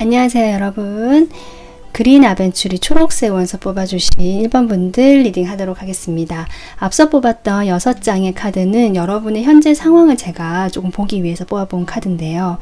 안녕하세요 여러분. 그린 아벤츄리 초록색 원서 뽑아주신 1번 분들 리딩 하도록 하겠습니다. 앞서 뽑았던 6장의 카드는 여러분의 현재 상황을 제가 조금 보기 위해서 뽑아본 카드인데요.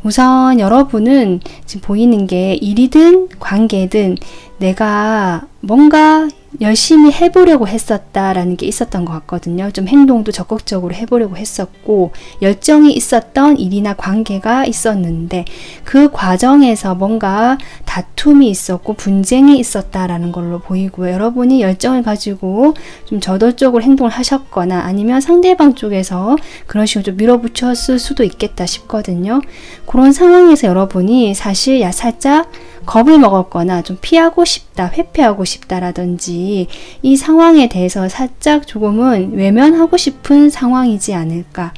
우선 여러분은 지금 보이는 게 일이든 관계든 내가 뭔가 열심히 해보려고 했었다라는 게 있었던 것 같거든요. 좀 행동도 적극적으로 해보려고 했었고 열정이 있었던 일이나 관계가 있었는데 그 과정에서 뭔가 다툼이 있었고 분쟁이 있었다라는 걸로 보이고요. 여러분이 열정을 가지고 좀 저돌적으로 행동을 하셨거나 아니면 상대방 쪽에서 그런 식으로 좀 밀어붙였을 수도 있겠다 싶거든요. 그런 상황에서 여러분이 사실 살짝 겁을 먹었거나 좀 피하고 싶다, 회피하고 싶다라든지 이 상황에 대해서 살짝 조금은 외면하고 싶은 상황이지 않을까.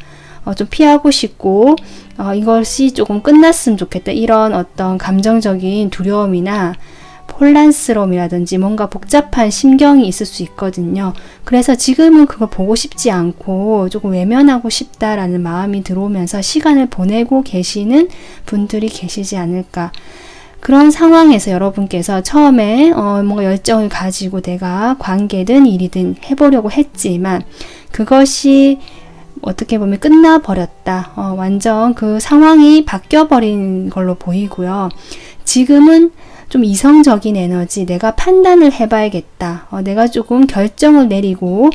좀 피하고 싶고 이것이 조금 끝났으면 좋겠다. 이런 어떤 감정적인 두려움이나 혼란스러움이라든지 뭔가 복잡한 심경이 있을 수 있거든요. 그래서 지금은 그걸 보고 싶지 않고 조금 외면하고 싶다라는 마음이 들어오면서 시간을 보내고 계시는 분들이 계시지 않을까. 그런 상황에서 여러분께서 처음에 뭔가 열정을 가지고 내가 관계든 일이든 해보려고 했지만 그것이 어떻게 보면 끝나버렸다. 완전 그 상황이 바뀌어버린 걸로 보이고요. 지금은 좀 이성적인 에너지, 내가 판단을 해봐야겠다. 내가 조금 결정을 내리고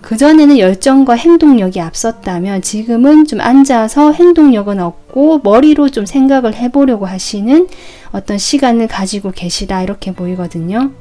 그전에는 열정과 행동력이 앞섰다면 지금은 좀 앉아서 행동력은 없고 머리로 좀 생각을 해보려고 하시는 어떤 시간을 가지고 계시다 이렇게 보이거든요.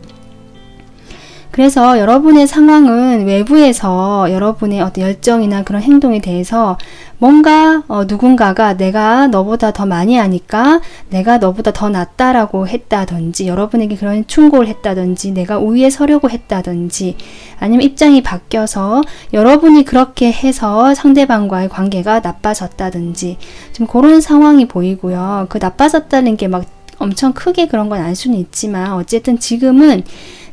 그래서 여러분의 상황은 외부에서 여러분의 어떤 열정이나 그런 행동에 대해서 뭔가 누군가가 내가 너보다 더 많이 하니까 내가 너보다 더 낫다라고 했다든지 여러분에게 그런 충고를 했다든지 내가 우위에 서려고 했다든지 아니면 입장이 바뀌어서 여러분이 그렇게 해서 상대방과의 관계가 나빠졌다든지 좀 그런 상황이 보이고요. 그 나빠졌다는 게 막 엄청 크게 그런 건 알 수는 있지만 어쨌든 지금은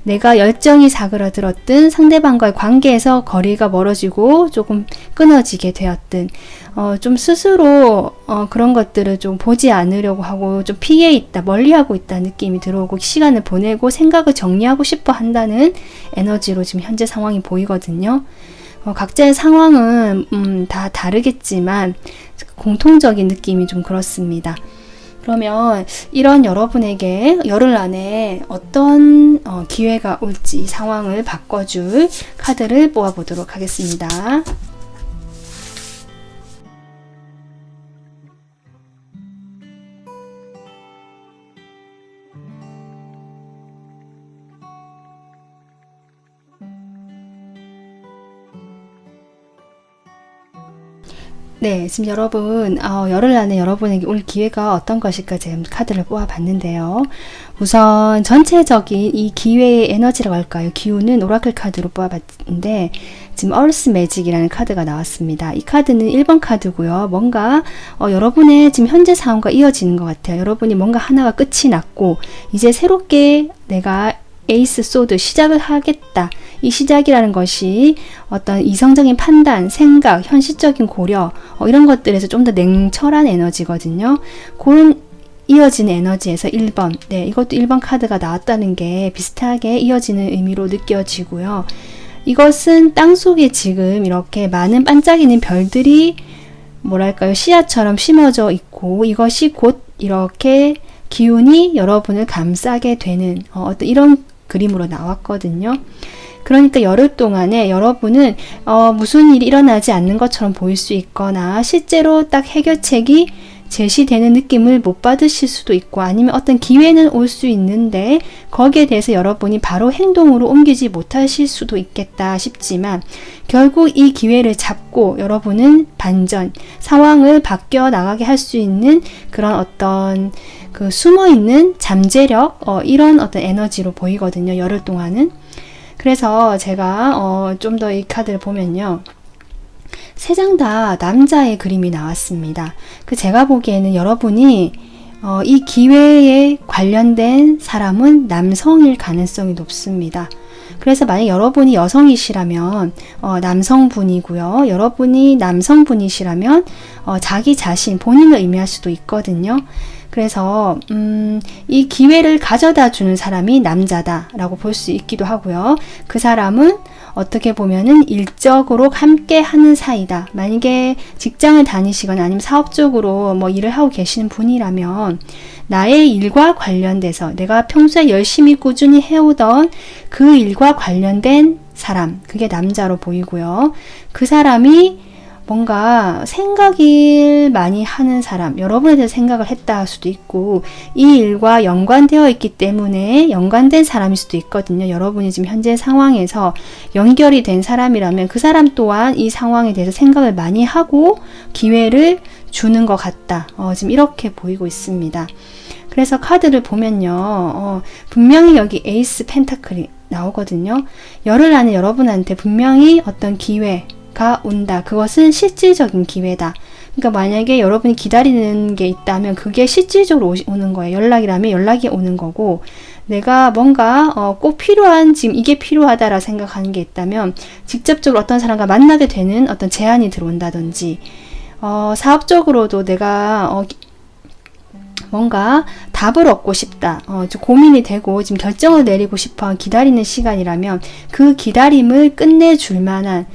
내가 열정이 사그라들었든 상대방과의 관계에서 거리가 멀어지고 조금 끊어지게 되었든 좀 스스로 그런 것들을 좀 보지 않으려고 하고 좀 피해 있다, 멀리하고 있다는 느낌이 들어오고 시간을 보내고 생각을 정리하고 싶어 한다는 에너지로 지금 현재 상황이 보이거든요. 각자의 상황은 다 다르겠지만 공통적인 느낌이 좀 그렇습니다. 그러면 이런 여러분에게 열흘 안에 어떤 기회가 올지 상황을 바꿔줄 카드를 뽑아보도록 하겠습니다. 네, 지금 여러분 열흘 안에 여러분에게 올 기회가 어떤 것일까 제가 카드를 뽑아봤는데요. 우선 전체적인 이 기회의 에너지라고 할까요? 기운은 오라클 카드로 뽑아봤는데 지금 얼스 매직이라는 카드가 나왔습니다. 이 카드는 1번 카드고요. 뭔가 여러분의 지금 현재 상황과 이어지는 것 같아요. 여러분이 뭔가 하나가 끝이 났고 이제 새롭게 내가 에이스 소드 시작을 하겠다. 이 시작이라는 것이 어떤 이성적인 판단, 생각, 현실적인 고려 이런 것들에서 좀 더 냉철한 에너지거든요. 그런 이어지는 에너지에서 1번 네, 이것도 1번 카드가 나왔다는 게 비슷하게 이어지는 의미로 느껴지고요. 이것은 땅속에 지금 이렇게 많은 반짝이는 별들이 뭐랄까요 씨앗처럼 심어져 있고 이것이 곧 이렇게 기운이 여러분을 감싸게 되는 어떤 이런 그림으로 나왔거든요. 그러니까 열흘 동안에 여러분은 무슨 일이 일어나지 않는 것처럼 보일 수 있거나 실제로 딱 해결책이 제시되는 느낌을 못 받으실 수도 있고 아니면 어떤 기회는 올 수 있는데 거기에 대해서 여러분이 바로 행동으로 옮기지 못하실 수도 있겠다 싶지만 결국 이 기회를 잡고 여러분은 반전, 상황을 바뀌어 나가게 할 수 있는 그런 어떤 그 숨어있는 잠재력 이런 어떤 에너지로 보이거든요. 열흘 동안은. 그래서 제가 좀 더 이 카드를 보면요. 3장 다 남자의 그림이 나왔습니다. 제가 보기에는 여러분이 이 기회에 관련된 사람은 남성일 가능성이 높습니다. 그래서 만약 여러분이 여성이시라면 남성분이고요. 여러분이 남성분이시라면 자기 자신, 본인을 의미할 수도 있거든요. 그래서 이 기회를 가져다 주는 사람이 남자다라고 볼 수 있기도 하고요. 그 사람은 어떻게 보면은 일적으로 함께 하는 사이다. 만약에 직장을 다니시거나 아니면 사업적으로 뭐 일을 하고 계시는 분이라면 나의 일과 관련돼서 내가 평소에 열심히 꾸준히 해오던 그 일과 관련된 사람, 그게 남자로 보이고요. 그 사람이 뭔가 생각을 많이 하는 사람, 여러분에 대해서 생각을 했다 할 수도 있고, 이 일과 연관되어 있기 때문에 연관된 사람일 수도 있거든요. 여러분이 지금 현재 상황에서 연결이 된 사람이라면 그 사람 또한 이 상황에 대해서 생각을 많이 하고 기회를 주는 것 같다. 지금 이렇게 보이고 있습니다. 그래서 카드를 보면요, 분명히 여기 에이스 펜타클이 나오거든요. 열흘 안에 여러분한테 분명히 어떤 기회가 온다. 그것은 실질적인 기회다. 그러니까 만약에 여러분이 기다리는 게 있다면 그게 실질적으로 오는 거예요. 연락이라면 연락이 오는 거고, 내가 뭔가 꼭 필요한, 지금 이게 필요하다라 생각하는 게 있다면 직접적으로 어떤 사람과 만나게 되는 어떤 제안이 들어온다든지, 사업적으로도 내가 뭔가 답을 얻고 싶다. 좀 고민이 되고 지금 결정을 내리고 싶어 기다리는 시간이라면 그 기다림을 끝내줄 만한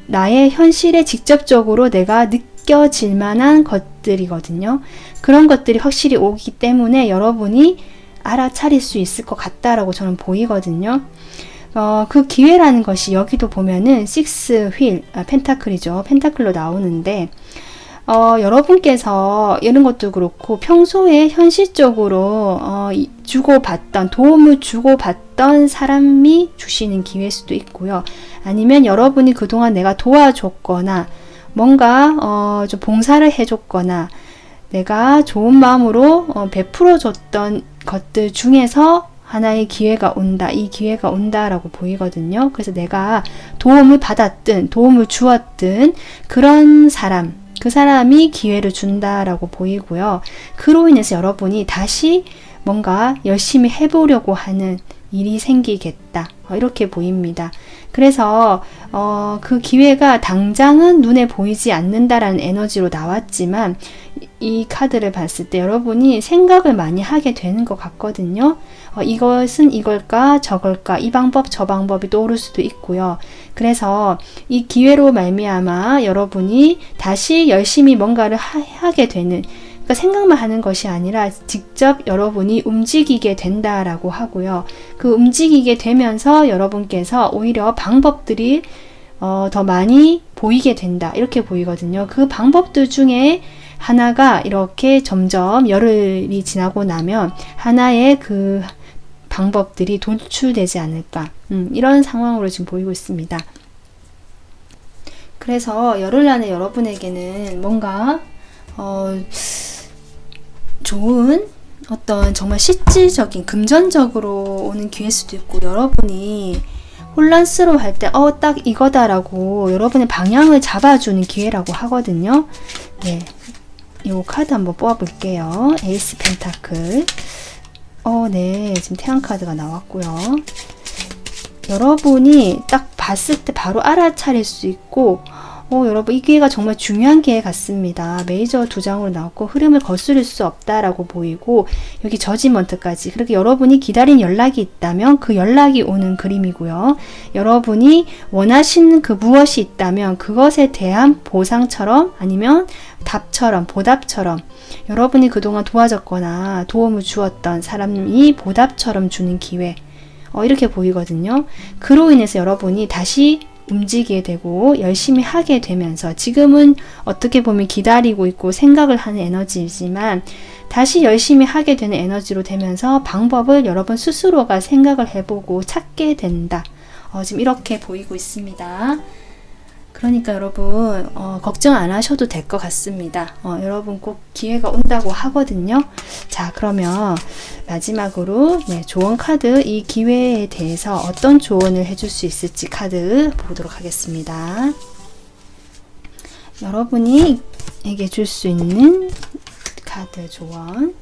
나의 현실에 직접적으로 내가 느껴질 만한 것들이거든요. 그런 것들이 확실히 오기 때문에 여러분이 알아차릴 수 있을 것 같다라고 저는 보이거든요. 그 기회라는 것이 여기도 보면은 식스 휠, 펜타클이죠. 펜타클로 나오는데 여러분께서 이런 것도 그렇고 평소에 현실적으로 주고받던, 도움을 주고받던 사람이 주시는 기회일 수도 있고요. 아니면 여러분이 그동안 내가 도와줬거나 뭔가 좀 봉사를 해줬거나 내가 좋은 마음으로 베풀어줬던 것들 중에서 하나의 기회가 온다. 이 기회가 온다라고 보이거든요. 그래서 내가 도움을 받았든 도움을 주었든 그런 사람, 그 사람이 기회를 준다라고 보이고요. 그로 인해서 여러분이 다시 뭔가 열심히 해보려고 하는 일이 생기겠다. 이렇게 보입니다. 그래서 그 기회가 당장은 눈에 보이지 않는다라는 에너지로 나왔지만 이 카드를 봤을 때 여러분이 생각을 많이 하게 되는 것 같거든요. 이것은 이걸까 저걸까 이 방법 저 방법이 떠오를 수도 있고요. 그래서 이 기회로 말미암아 여러분이 다시 열심히 뭔가를 하게 되는, 그러니까 생각만 하는 것이 아니라 직접 여러분이 움직이게 된다라고 하고요. 그 움직이게 되면서 여러분께서 오히려 방법들이 더 많이 보이게 된다. 이렇게 보이거든요. 그 방법들 중에 하나가 이렇게 점점 열흘이 지나고 나면 하나의 그 방법들이 도출되지 않을까. 이런 상황으로 지금 보이고 있습니다. 그래서 열흘 안에 여러분에게는 뭔가 좋은 어떤 정말 실질적인 금전적으로 오는 기회일 수도 있고, 여러분이 혼란스러워 할 때 딱 이거다라고 여러분의 방향을 잡아주는 기회라고 하거든요. 네, 이 카드 한번 뽑아볼게요. 에이스 펜타클. 네, 지금 태양 카드가 나왔고요. 여러분이 딱 봤을 때 바로 알아차릴 수 있고, 여러분 이 기회가 정말 중요한 기회 같습니다. 메이저 2장으로 나왔고 흐름을 거스를 수 없다라고 보이고, 여기 저지먼트까지. 그렇게 여러분이 기다린 연락이 있다면 그 연락이 오는 그림이고요. 여러분이 원하시는 그 무엇이 있다면 그것에 대한 보상처럼 아니면 답처럼, 보답처럼 여러분이 그동안 도와줬거나 도움을 주었던 사람이 보답처럼 주는 기회, 이렇게 보이거든요. 그로 인해서 여러분이 다시 움직이게 되고 열심히 하게 되면서, 지금은 어떻게 보면 기다리고 있고 생각을 하는 에너지이지만 다시 열심히 하게 되는 에너지로 되면서 방법을 여러분 스스로가 생각을 해보고 찾게 된다. 지금 이렇게 보이고 있습니다. 그러니까 여러분 걱정 안 하셔도 될 것 같습니다. 여러분 꼭 기회가 온다고 하거든요. 자, 그러면 마지막으로 조언 카드, 이 기회에 대해서 어떤 조언을 해줄 수 있을지 카드 보도록 하겠습니다. 여러분이 에게 줄 수 있는 카드 조언.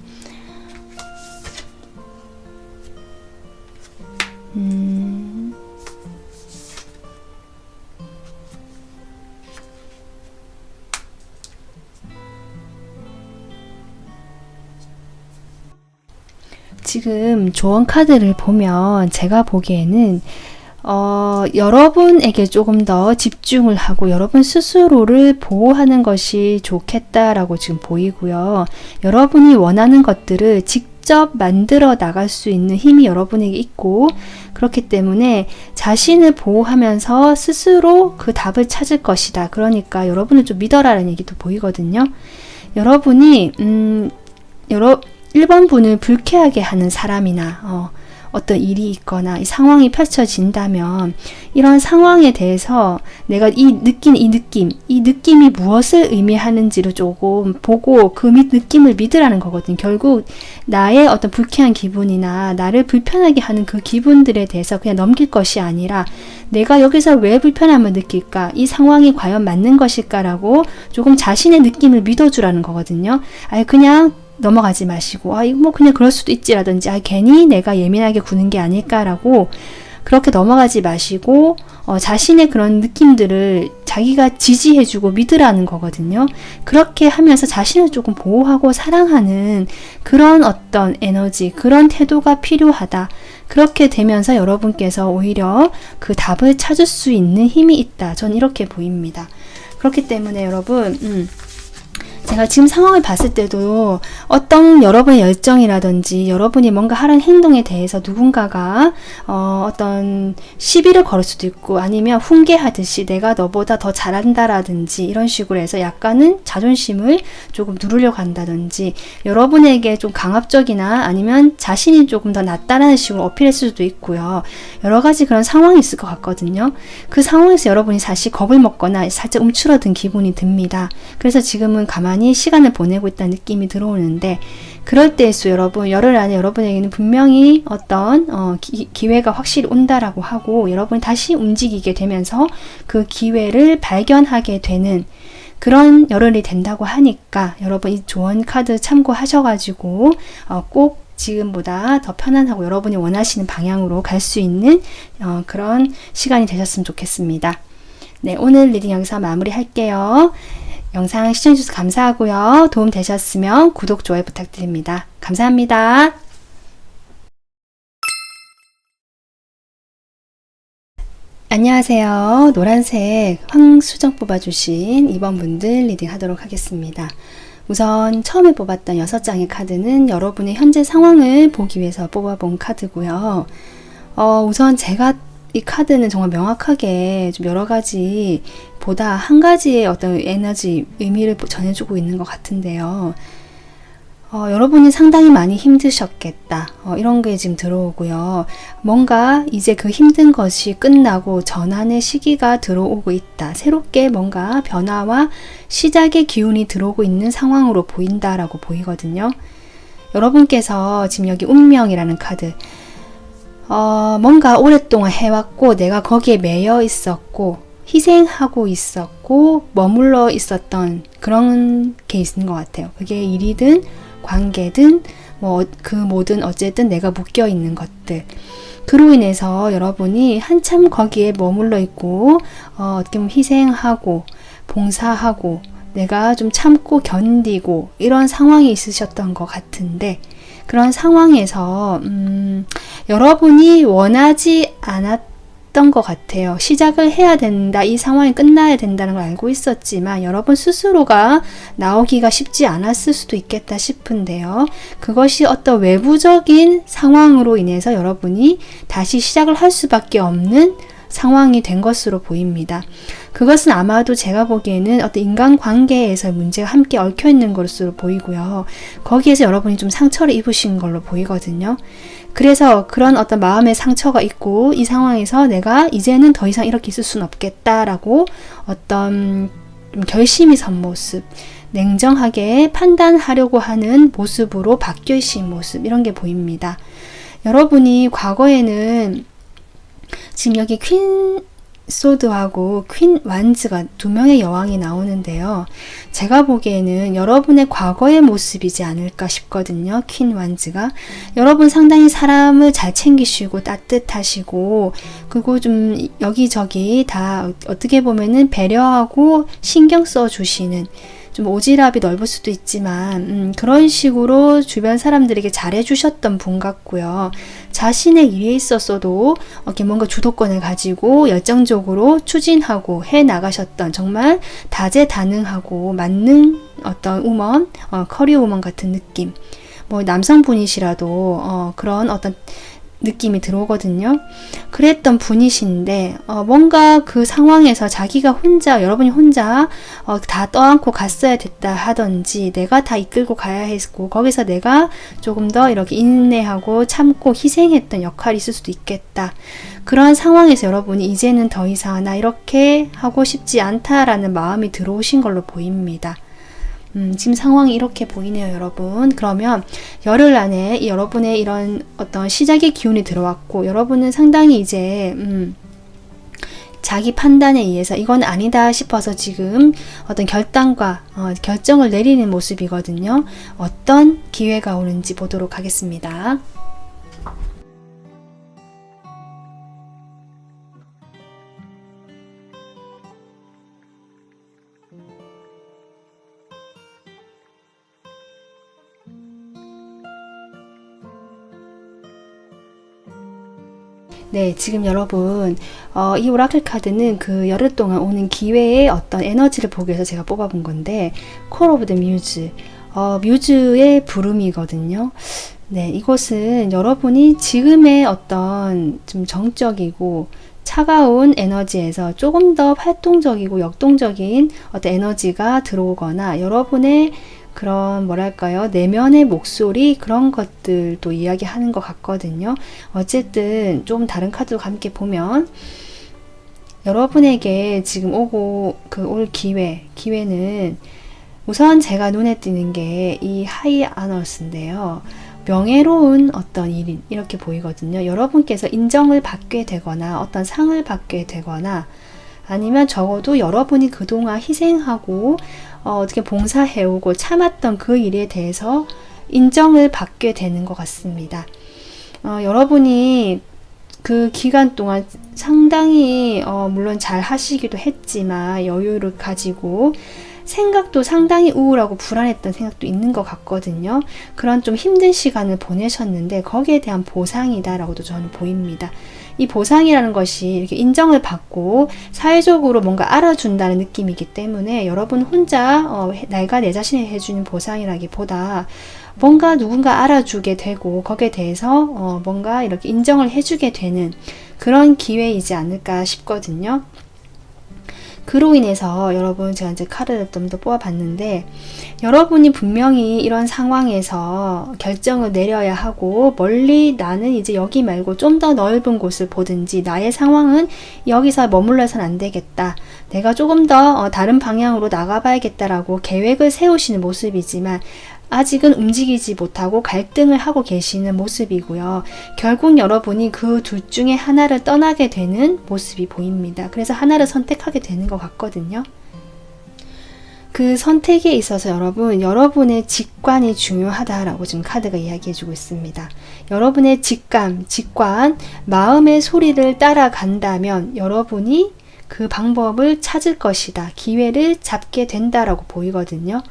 지금 조언 카드를 보면 제가 보기에는 여러분에게 조금 더 집중을 하고 여러분 스스로를 보호하는 것이 좋겠다라고 지금 보이고요. 여러분이 원하는 것들을 직접 만들어 나갈 수 있는 힘이 여러분에게 있고, 그렇기 때문에 자신을 보호하면서 스스로 그 답을 찾을 것이다. 그러니까 여러분을 좀 믿어라라는 얘기도 보이거든요. 여러분이 1번 분을 불쾌하게 하는 사람이나 어떤 일이 있거나 이 상황이 펼쳐진다면 이런 상황에 대해서 내가 느낀 이 느낌이 무엇을 의미하는지를 조금 보고 그 느낌을 믿으라는 거거든요. 결국 나의 어떤 불쾌한 기분이나 나를 불편하게 하는 그 기분들에 대해서 그냥 넘길 것이 아니라 내가 여기서 왜 불편함을 느낄까? 이 상황이 과연 맞는 것일까라고 조금 자신의 느낌을 믿어주라는 거거든요. 그냥 넘어가지 마시고 이거 뭐 그냥 그럴 수도 있지라든지 괜히 내가 예민하게 구는 게 아닐까라고 그렇게 넘어가지 마시고 자신의 그런 느낌들을 자기가 지지해주고 믿으라는 거거든요. 그렇게 하면서 자신을 조금 보호하고 사랑하는 그런 어떤 에너지, 그런 태도가 필요하다. 그렇게 되면서 여러분께서 오히려 그 답을 찾을 수 있는 힘이 있다. 전 이렇게 보입니다. 그렇기 때문에 여러분 제가 지금 상황을 봤을 때도 어떤 여러분의 열정이라든지 여러분이 뭔가 하는 행동에 대해서 누군가가 어떤 시비를 걸을 수도 있고 아니면 훈계하듯이 내가 너보다 더 잘한다라든지 이런 식으로 해서 약간은 자존심을 조금 누르려고 한다든지 여러분에게 좀 강압적이나 아니면 자신이 조금 더 낫다라는 식으로 어필했을 수도 있고요. 여러 가지 그런 상황이 있을 것 같거든요. 그 상황에서 여러분이 사실 겁을 먹거나 살짝 움츠러든 기분이 듭니다. 그래서 지금은 가만히 시간을 보내고 있다는 느낌이 들어오는데 그럴 때일수 여러분 열흘 안에 여러분에게는 분명히 어떤 기회가 확실히 온다라고 하고 여러분이 다시 움직이게 되면서 그 기회를 발견하게 되는 그런 열흘이 된다고 하니까 여러분 이 조언 카드 참고하셔가지고 꼭 지금보다 더 편안하고 여러분이 원하시는 방향으로 갈 수 있는 그런 시간이 되셨으면 좋겠습니다. 네, 오늘 리딩 여기서 마무리할게요. 영상 시청해주셔서 감사하고요. 도움 되셨으면 구독, 좋아요 부탁드립니다. 감사합니다. 안녕하세요. 노란색 황수정 뽑아주신 2번 분들 리딩 하도록 하겠습니다. 우선 처음에 뽑았던 6장의 카드는 여러분의 현재 상황을 보기 위해서 뽑아본 카드고요. 우선 제가 이 카드는 정말 명확하게 좀 여러 가지 보다 한 가지의 어떤 에너지, 의미를 전해주고 있는 것 같은데요. 여러분이 상당히 많이 힘드셨겠다. 이런 게 지금 들어오고요. 뭔가 이제 그 힘든 것이 끝나고 전환의 시기가 들어오고 있다. 새롭게 뭔가 변화와 시작의 기운이 들어오고 있는 상황으로 보인다라고 보이거든요. 여러분께서 지금 여기 운명이라는 카드 뭔가 오랫동안 해왔고 내가 거기에 매여 있었고 희생하고 있었고 머물러 있었던 그런 게 있는 것 같아요. 그게 일이든 관계든 뭐 그 모든 어쨌든 내가 묶여 있는 것들 그로 인해서 여러분이 한참 거기에 머물러 있고 어떻게 보면 희생하고 봉사하고 내가 좀 참고 견디고 이런 상황이 있으셨던 것 같은데 그런 상황에서 여러분이 원하지 않았던 것 같아요. 시작을 해야 된다. 이 상황이 끝나야 된다는 걸 알고 있었지만 여러분 스스로가 나오기가 쉽지 않았을 수도 있겠다 싶은데요. 그것이 어떤 외부적인 상황으로 인해서 여러분이 다시 시작을 할 수밖에 없는 상황이 된 것으로 보입니다. 그것은 아마도 제가 보기에는 어떤 인간관계에서 문제가 함께 얽혀 있는 것으로 보이고요. 거기에서 여러분이 좀 상처를 입으신 걸로 보이거든요. 그래서 그런 어떤 마음의 상처가 있고 이 상황에서 내가 이제는 더 이상 이렇게 있을 수는 없겠다라고 어떤 좀 결심이 선 모습, 냉정하게 판단하려고 하는 모습으로 바뀌신 모습 이런 게 보입니다. 여러분이 과거에는 지금 여기 퀸 소드하고 퀸 완즈가 두 명의 여왕이 나오는데요. 제가 보기에는 여러분의 과거의 모습이지 않을까 싶거든요. 퀸 완즈가. 여러분 상당히 사람을 잘 챙기시고 따뜻하시고 그리고 좀 여기저기 다 어떻게 보면은 배려하고 신경 써 주시는 좀 오지랖이 넓을 수도 있지만 그런 식으로 주변 사람들에게 잘해주셨던 분 같고요. 자신의 일에 있었어도 이렇게 뭔가 주도권을 가지고 열정적으로 추진하고 해 나가셨던 정말 다재다능하고 만능 어떤 우먼, 커리어 우먼 같은 느낌. 뭐 남성분이시라도 그런 어떤 느낌이 들어오거든요. 그랬던 분이신데 뭔가 그 상황에서 자기가 혼자, 여러분이 혼자 다 떠안고 갔어야 됐다 하던지 내가 다 이끌고 가야 했고 거기서 내가 조금 더 이렇게 인내하고 참고 희생했던 역할이 있을 수도 있겠다. 그런 상황에서 여러분이 이제는 더 이상 나 이렇게 하고 싶지 않다라는 마음이 들어오신 걸로 보입니다. 지금 상황이 이렇게 보이네요, 여러분. 그러면 열흘 안에 여러분의 이런 어떤 시작의 기운이 들어왔고, 여러분은 상당히 이제, 자기 판단에 의해서 이건 아니다 싶어서 지금 어떤 결단과 결정을 내리는 모습이거든요. 어떤 기회가 오는지 보도록 하겠습니다. 네, 지금 여러분 이 오라클 카드는 그 열흘 동안 오는 기회의 어떤 에너지를 보기 위해서 제가 뽑아본 건데 콜 오브 더 뮤즈, 뮤즈의 부름이거든요. 네, 이것은 여러분이 지금의 어떤 좀 정적이고 차가운 에너지에서 조금 더 활동적이고 역동적인 어떤 에너지가 들어오거나 여러분의 그런 뭐랄까요, 내면의 목소리, 그런 것들도 이야기하는 것 같거든요. 어쨌든 좀 다른 카드도 함께 보면 여러분에게 지금 올 기회는 우선 제가 눈에 띄는 게 이 하이 아너스인데요. 명예로운 어떤 일인 이렇게 보이거든요. 여러분께서 인정을 받게 되거나 어떤 상을 받게 되거나 아니면 적어도 여러분이 그동안 희생하고 어떻게 봉사해오고 참았던 그 일에 대해서 인정을 받게 되는 것 같습니다. 여러분이 그 기간 동안 상당히 물론 잘 하시기도 했지만 여유를 가지고 생각도 상당히 우울하고 불안했던 생각도 있는 것 같거든요. 그런 좀 힘든 시간을 보내셨는데 거기에 대한 보상이다라고도 저는 보입니다. 이 보상이라는 것이 이렇게 인정을 받고 사회적으로 뭔가 알아준다는 느낌이기 때문에 여러분 혼자 내가 내 자신에 해주는 보상이라기보다 뭔가 누군가 알아주게 되고 거기에 대해서 뭔가 이렇게 인정을 해주게 되는 그런 기회이지 않을까 싶거든요. 그로 인해서 여러분, 제가 이제 카드를 좀 더 뽑아봤는데 여러분이 분명히 이런 상황에서 결정을 내려야 하고 멀리 나는 이제 여기 말고 좀 더 넓은 곳을 보든지 나의 상황은 여기서 머물러서는 안 되겠다. 내가 조금 더 다른 방향으로 나가봐야겠다라고 계획을 세우시는 모습이지만 아직은 움직이지 못하고 갈등을 하고 계시는 모습이고요. 결국 여러분이 그 둘 중에 하나를 떠나게 되는 모습이 보입니다. 그래서 하나를 선택하게 되는 것 같거든요. 그 선택에 있어서 여러분의 직관이 중요하다라고 지금 카드가 이야기해주고 있습니다. 여러분의 직관, 마음의 소리를 따라간다면 여러분이 그 방법을 찾을 것이다. 기회를 잡게 된다라고 보이거든요.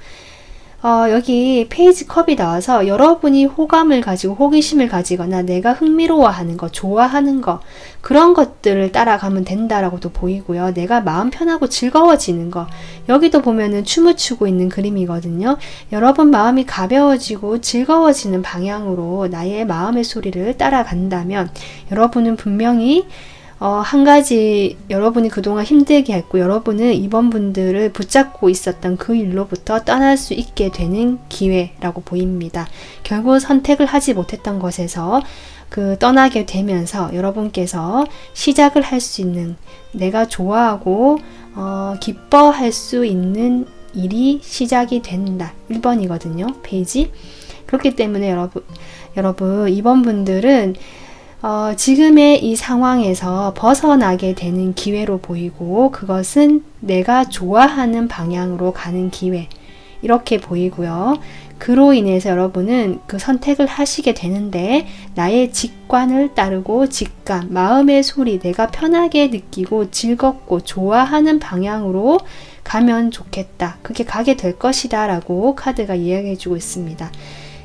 여기 페이지 컵이 나와서 여러분이 호감을 가지고 호기심을 가지거나 내가 흥미로워하는 거, 좋아하는 거, 그런 것들을 따라가면 된다라고도 보이고요. 내가 마음 편하고 즐거워지는 거, 여기도 보면은 춤을 추고 있는 그림이거든요. 여러분 마음이 가벼워지고 즐거워지는 방향으로 나의 마음의 소리를 따라간다면 여러분은 분명히 한 가지 여러분이 그동안 힘들게 했고 여러분은 이번 분들을 붙잡고 있었던 그 일로부터 떠날 수 있게 되는 기회라고 보입니다. 결국 선택을 하지 못했던 것에서 떠나게 되면서 여러분께서 시작을 할 수 있는, 내가 좋아하고 기뻐할 수 있는 일이 시작이 된다. 1번이거든요. 페이지. 그렇기 때문에 여러분 이번 분들은 지금의 이 상황에서 벗어나게 되는 기회로 보이고 그것은 내가 좋아하는 방향으로 가는 기회, 이렇게 보이고요. 그로 인해서 여러분은 그 선택을 하시게 되는데 나의 직관을 따르고 직감, 마음의 소리, 내가 편하게 느끼고 즐겁고 좋아하는 방향으로 가면 좋겠다. 그게 가게 될 것이다 라고 카드가 이야기해 주고 있습니다.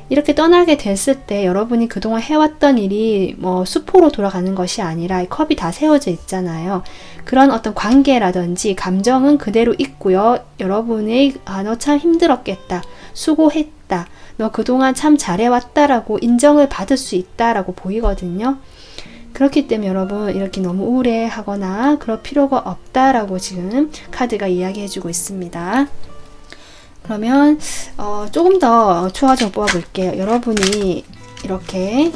이렇게 떠나게 됐을 때 여러분이 그동안 해왔던 일이 뭐 수포로 돌아가는 것이 아니라 컵이 다 세워져 있잖아요. 그런 어떤 관계라든지 감정은 그대로 있고요. 여러분의 너 참 힘들었겠다. 수고했다. 너 그동안 참 잘해왔다라고 인정을 받을 수 있다라고 보이거든요. 그렇기 때문에 여러분 이렇게 너무 우울해하거나 그럴 필요가 없다라고 지금 카드가 이야기해주고 있습니다. 그러면 조금 더 추가적으로 뽑아볼게요. 여러분이 이렇게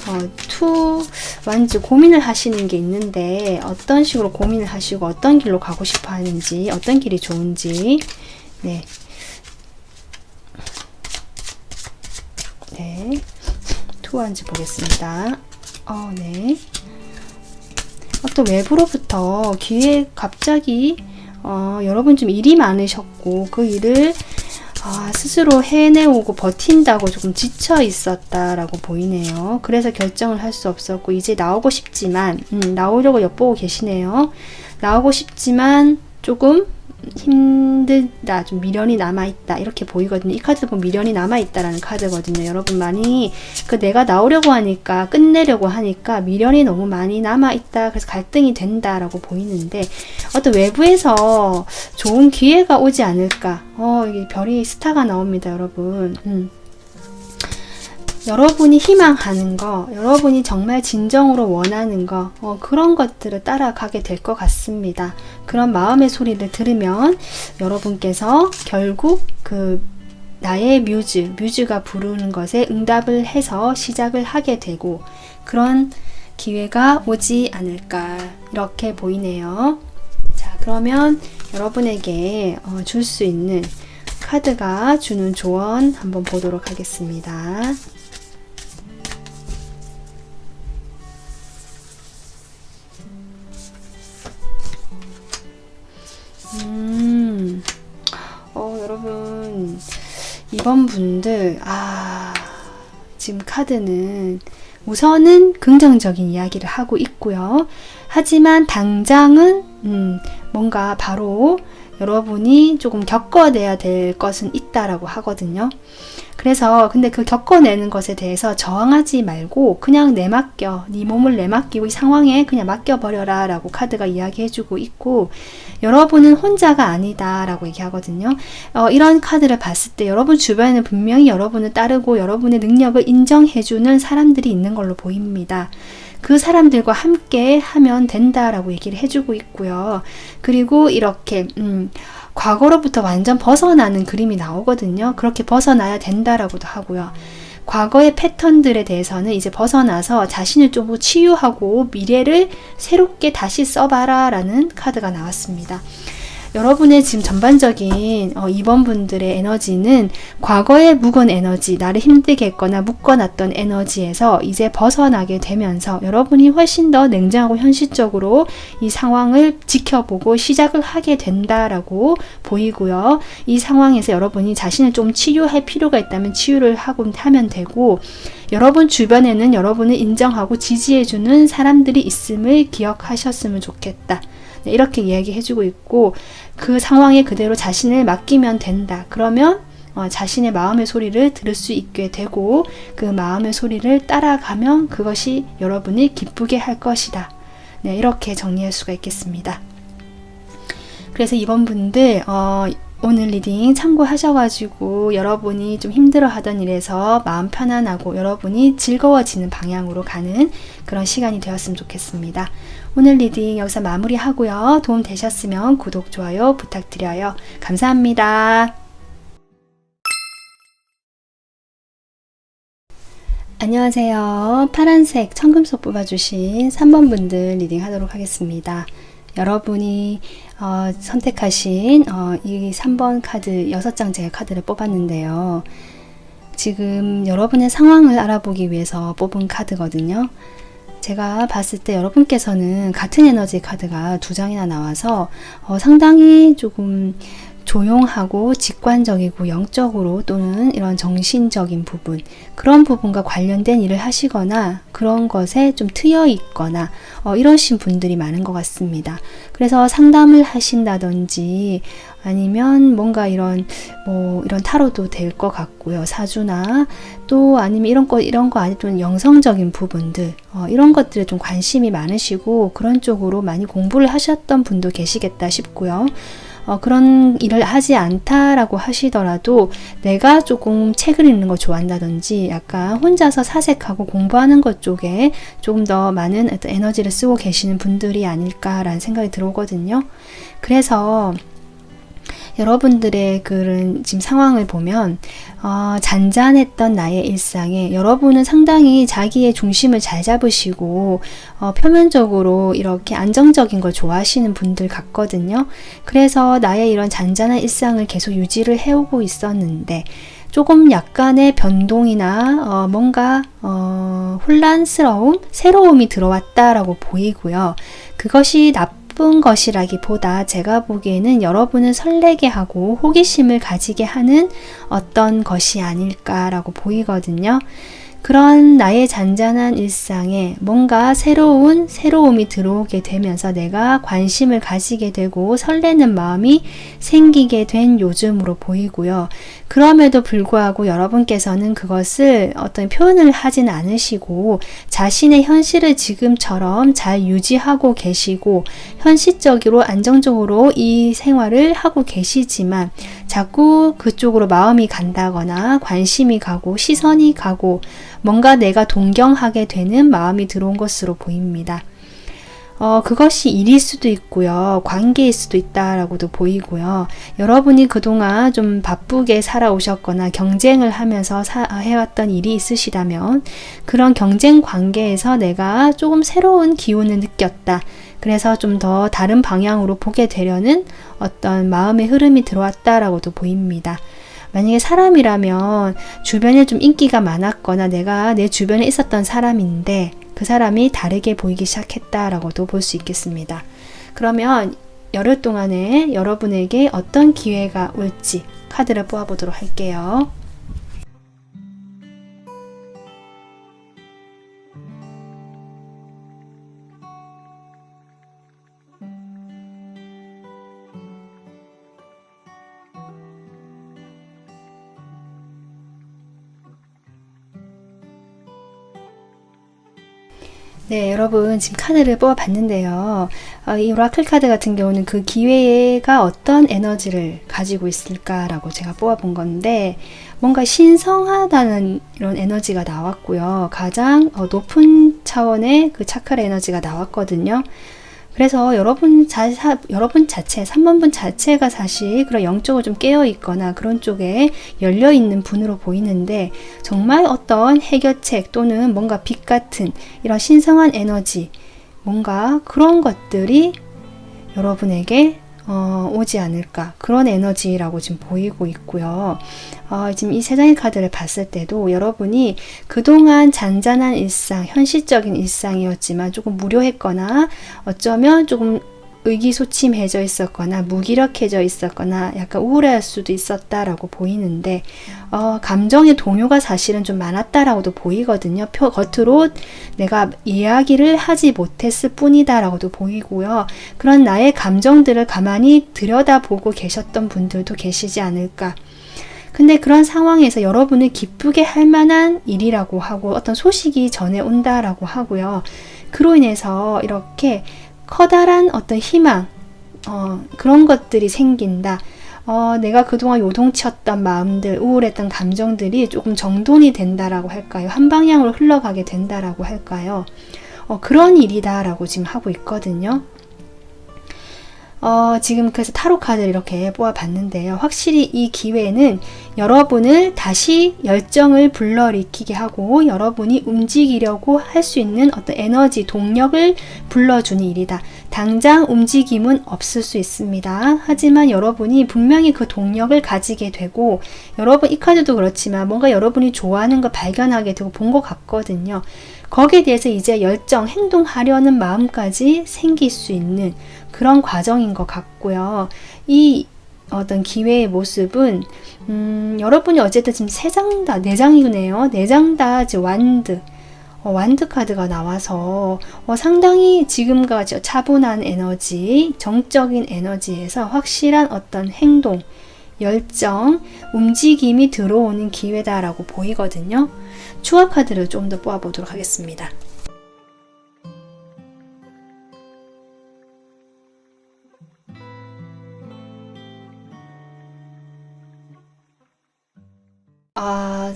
투 완즈 고민을 하시는 게 있는데 어떤 식으로 고민을 하시고 어떤 길로 가고 싶어 하는지 어떤 길이 좋은지 네. 투 완즈 보겠습니다. 네. 또 외부로부터 기회 갑자기 여러분 좀 일이 많으셨고 그 일을 스스로 해내오고 버틴다고 조금 지쳐 있었다라고 보이네요. 그래서 결정을 할 수 없었고 이제 나오고 싶지만 나오려고 엿보고 계시네요. 나오고 싶지만 조금 힘들다, 좀 미련이 남아있다 이렇게 보이거든요. 이 카드도 보면 미련이 남아있다라는 카드거든요. 여러분 많이 내가 나오려고 하니까 끝내려고 하니까 미련이 너무 많이 남아있다, 그래서 갈등이 된다라고 보이는데 어떤 외부에서 좋은 기회가 오지 않을까. 이게 별이 스타가 나옵니다. 여러분 여러분이 희망하는 거, 여러분이 정말 진정으로 원하는 거, 그런 것들을 따라가게 될 것 같습니다. 그런 마음의 소리를 들으면 여러분께서 결국 나의 뮤즈가 부르는 것에 응답을 해서 시작을 하게 되고 그런 기회가 오지 않을까 이렇게 보이네요. 자, 그러면 여러분에게 줄 수 있는 카드가 주는 조언 한번 보도록 하겠습니다. 여러분 이번 분들 지금 카드는 우선은 긍정적인 이야기를 하고 있고요. 하지만 당장은 뭔가 바로 여러분이 조금 겪어내야 될 것은 있다라고 하거든요. 그래서 근데 그 겪어내는 것에 대해서 저항하지 말고 그냥 내맡겨, 네 몸을 내맡기고 이 상황에 그냥 맡겨버려라 라고 카드가 이야기해주고 있고 여러분은 혼자가 아니다 라고 얘기하거든요. 이런 카드를 봤을 때 여러분 주변에는 분명히 여러분을 따르고 여러분의 능력을 인정해주는 사람들이 있는 걸로 보입니다. 그 사람들과 함께 하면 된다라고 얘기를 해주고 있고요. 그리고 이렇게 과거로부터 완전 벗어나는 그림이 나오거든요. 그렇게 벗어나야 된다라고도 하고요. 과거의 패턴들에 대해서는 이제 벗어나서 자신을 좀 치유하고 미래를 새롭게 다시 써봐라 라는 카드가 나왔습니다. 여러분의 지금 전반적인 2번 분들의 에너지는 과거의 묵은 에너지, 나를 힘들게 했거나 묶어놨던 에너지에서 이제 벗어나게 되면서 여러분이 훨씬 더 냉정하고 현실적으로 이 상황을 지켜보고 시작을 하게 된다라고 보이고요. 이 상황에서 여러분이 자신을 좀 치유할 필요가 있다면 치유를 하면 되고 여러분 주변에는 여러분을 인정하고 지지해주는 사람들이 있음을 기억하셨으면 좋겠다. 네, 이렇게 이야기해주고 있고 그 상황에 그대로 자신을 맡기면 된다. 그러면 자신의 마음의 소리를 들을 수 있게 되고 그 마음의 소리를 따라가면 그것이 여러분을 기쁘게 할 것이다. 네, 이렇게 정리할 수가 있겠습니다. 그래서 이번 분들 오늘 리딩 참고하셔가지고 여러분이 좀 힘들어하던 일에서 마음 편안하고 여러분이 즐거워지는 방향으로 가는 그런 시간이 되었으면 좋겠습니다. 오늘 리딩 여기서 마무리하고요. 도움 되셨으면 구독, 좋아요 부탁드려요. 감사합니다. 안녕하세요. 파란색 청금속 뽑아주신 3번 분들 리딩 하도록 하겠습니다. 여러분이 선택하신 이 3번 카드 6장 제가 카드를 뽑았는데요. 지금 여러분의 상황을 알아보기 위해서 뽑은 카드거든요. 제가 봤을 때 여러분께서는 같은 에너지 카드가 2장이나 나와서 상당히 조금 조용하고 직관적이고 영적으로 또는 이런 정신적인 부분, 그런 부분과 관련된 일을 하시거나 그런 것에 좀 트여 있거나 이러신 분들이 많은 것 같습니다. 그래서 상담을 하신다든지 아니면 뭔가 이런 타로도 될 것 같고요. 사주나 또 아니면 이런 거 아니면 영성적인 부분들, 이런 것들에 좀 관심이 많으시고 그런 쪽으로 많이 공부를 하셨던 분도 계시겠다 싶고요. 그런 일을 하지 않다라고 하시더라도 내가 조금 책을 읽는 거 좋아한다든지 약간 혼자서 사색하고 공부하는 것 쪽에 조금 더 많은 에너지를 쓰고 계시는 분들이 아닐까라는 생각이 들어오거든요. 그래서 여러분들의 그런 지금 상황을 보면 잔잔했던 나의 일상에 여러분은 상당히 자기의 중심을 잘 잡으시고 표면적으로 이렇게 안정적인 걸 좋아하시는 분들 같거든요. 그래서 나의 이런 잔잔한 일상을 계속 유지를 해오고 있었는데 조금 약간의 변동이나 뭔가 혼란스러움, 새로움이 들어왔다라고 보이고요. 그것이 나쁜 것이라기보다 제가 보기에는 여러분을 설레게 하고 호기심을 가지게 하는 어떤 것이 아닐까라고 보이거든요. 그런 나의 잔잔한 일상에 뭔가 새로움이 들어오게 되면서 내가 관심을 가지게 되고 설레는 마음이 생기게 된 요즘으로 보이고요. 그럼에도 불구하고 여러분께서는 그것을 어떤 표현을 하진 않으시고 자신의 현실을 지금처럼 잘 유지하고 계시고 현실적으로 안정적으로 이 생활을 하고 계시지만 자꾸 그쪽으로 마음이 간다거나 관심이 가고 시선이 가고 뭔가 내가 동경하게 되는 마음이 들어온 것으로 보입니다. 그것이 일일 수도 있고요. 관계일 수도 있다라고도 보이고요. 여러분이 그동안 좀 바쁘게 살아오셨거나 경쟁을 하면서 해왔던 일이 있으시다면 그런 경쟁 관계에서 내가 조금 새로운 기운을 느꼈다. 그래서 좀 더 다른 방향으로 보게 되려는 어떤 마음의 흐름이 들어왔다라고도 보입니다. 만약에 사람이라면 주변에 좀 인기가 많았거나 내가 내 주변에 있었던 사람인데 그 사람이 다르게 보이기 시작했다라고도 볼 수 있겠습니다. 그러면 열흘 동안에 여러분에게 어떤 기회가 올지 카드를 뽑아보도록 할게요. 네, 여러분 지금 카드를 뽑아봤는데요. 이 오라클 카드 같은 경우는 그 기회가 어떤 에너지를 가지고 있을까라고 제가 뽑아본 건데 뭔가 신성하다는 이런 에너지가 나왔고요. 가장 높은 차원의 그 차크라 에너지가 나왔거든요. 그래서 여러분 자체, 3번분 자체가 사실 그런 영적으로 좀 깨어있거나 그런 쪽에 열려있는 분으로 보이는데 정말 어떤 해결책 또는 뭔가 빛 같은 이런 신성한 에너지, 뭔가 그런 것들이 여러분에게 오지 않을까, 그런 에너지라고 지금 보이고 있고요. 지금 이 세 장의 카드를 봤을 때도 여러분이 그동안 잔잔한 일상, 현실적인 일상이었지만 조금 무료했거나 어쩌면 조금 의기소침해져 있었거나 무기력해져 있었거나 약간 우울할 수도 있었다라고 보이는데 감정의 동요가 사실은 좀 많았다라고도 보이거든요. 겉으로 내가 이야기를 하지 못했을 뿐이다라고도 보이고요. 그런 나의 감정들을 가만히 들여다보고 계셨던 분들도 계시지 않을까. 근데 그런 상황에서 여러분을 기쁘게 할 만한 일이라고 하고 어떤 소식이 전해 온다라고 하고요. 그로 인해서 이렇게 커다란 어떤 희망, 그런 것들이 생긴다. 내가 그동안 요동쳤던 마음들, 우울했던 감정들이 조금 정돈이 된다라고 할까요? 한 방향으로 흘러가게 된다라고 할까요? 그런 일이다라고 지금 하고 있거든요. 지금 그래서 타로 카드를 이렇게 뽑아봤는데요. 확실히 이 기회는 여러분을 다시 열정을 불러일으키게 하고 여러분이 움직이려고 할 수 있는 어떤 에너지, 동력을 불러주는 일이다. 당장 움직임은 없을 수 있습니다. 하지만 여러분이 분명히 그 동력을 가지게 되고 여러분 이 카드도 그렇지만 뭔가 여러분이 좋아하는 걸 발견하게 되고 본 것 같거든요. 거기에 대해서 이제 열정, 행동하려는 마음까지 생길 수 있는 그런 과정인 것 같고요. 이 어떤 기회의 모습은 여러분이 어쨌든 지금 3장 다, 4장이네요. 4장 다 지금 완드 카드가 나와서 상당히 지금과 같이 차분한 에너지, 정적인 에너지에서 확실한 어떤 행동, 열정, 움직임이 들어오는 기회다라고 보이거든요. 추가 카드를 좀 더 뽑아보도록 하겠습니다.